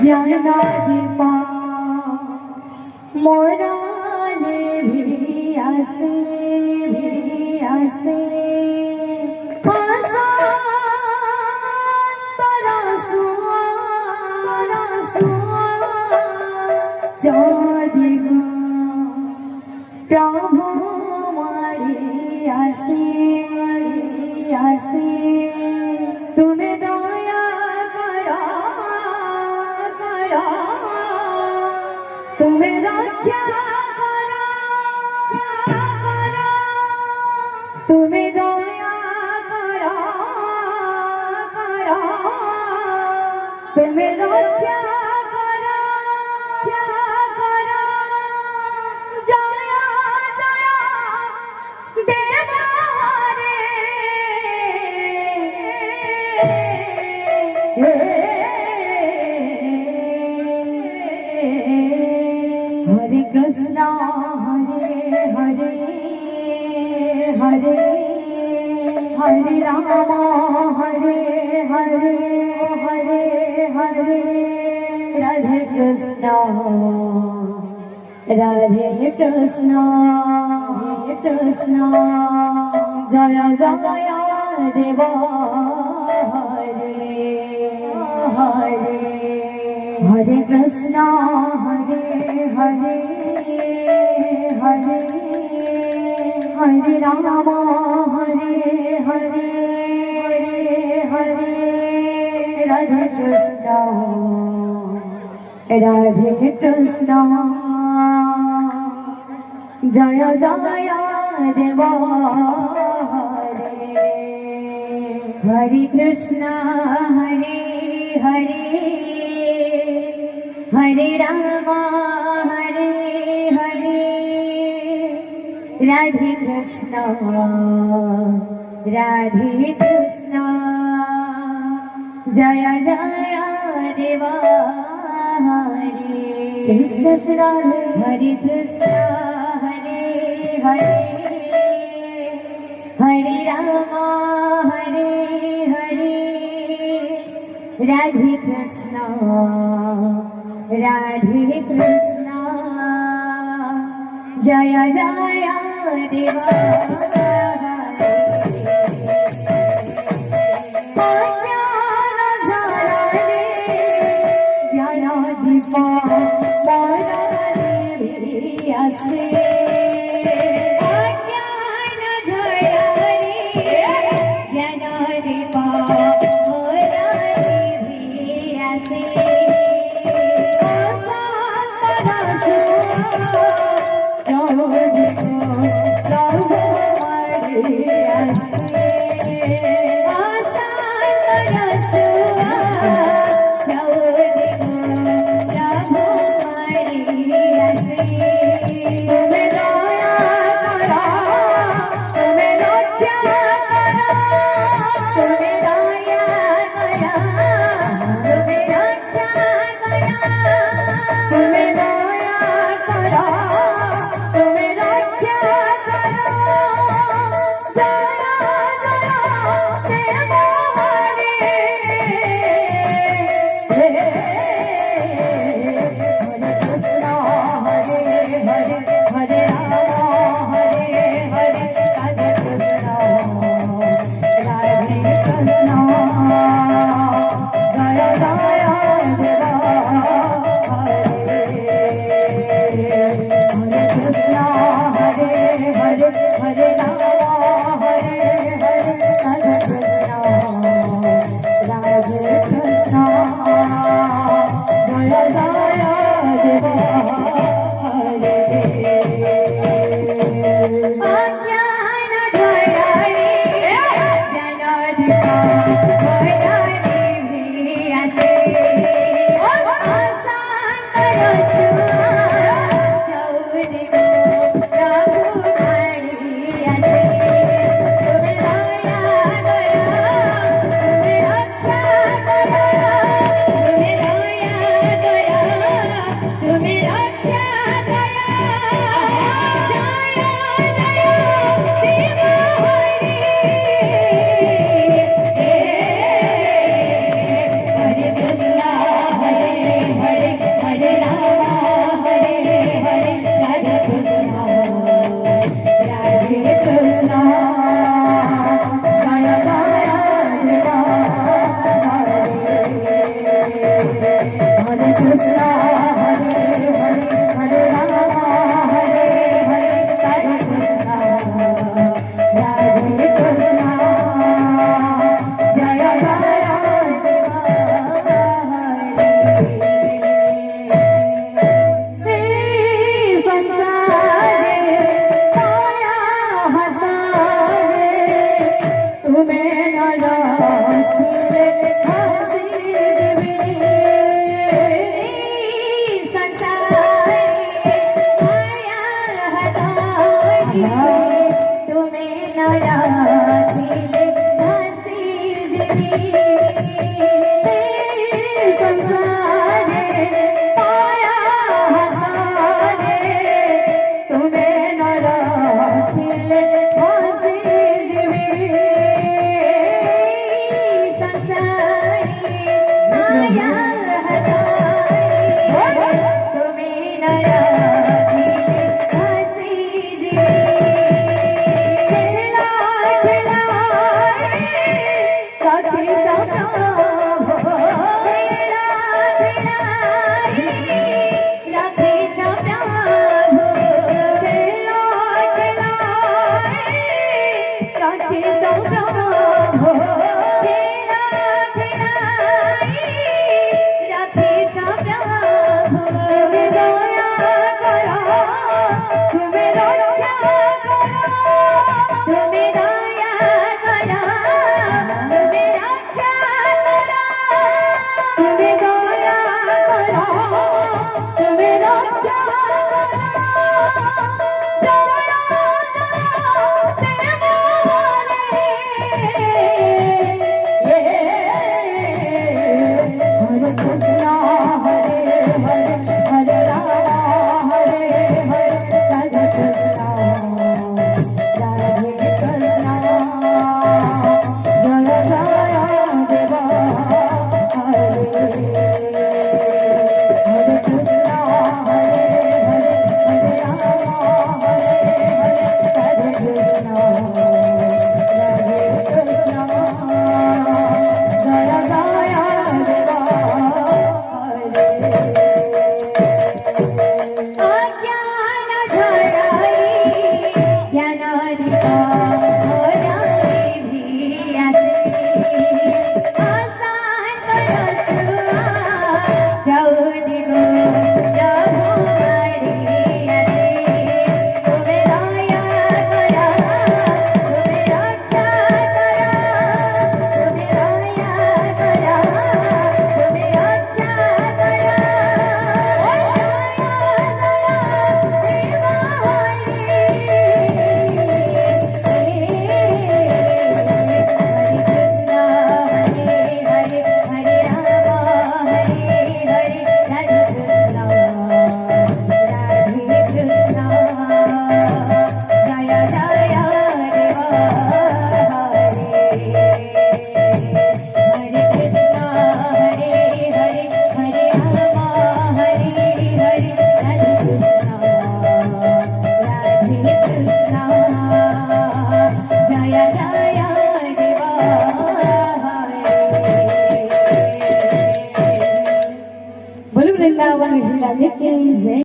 ज्ञानादिपा मोराले भी आसे प्रभु मारी आसे तुम्हें दया करा तुम्हें रक्षा करा तुम्हें दया करा तुम्हें रक्षा हरे कृष्णा हरे हरे हरे हरे राम हरे हरे हरे हरे राधे कृष्णा जय जय देवा हरे हरे कृष्णा हरे हरे हरे हरे राम हरे हरे हरे राधे कृष्णा जय जय देवा हरे कृष्णा हरे हरे हरे राम हरे हरे राधे कृष्णा जय जय देवा हरे कृष्ण राधे हरे कृष्णा हरे हरे हरे राम हरे हरे राधे कृष्णा जय जय देवा ज्ञानादिपा मोराले भी आसे ज्ञानादिपा मोराले भी आसे तुम्हें दया करा तुम्हें रक्षा तुम्हें न राखिले दासी जीवी संसारे पाया हारे तुम्हें न राखिले दासी जीवी संसारे पाया तुम्हें न राखिले दासी जीवी वृंदावन हिला लेके जय।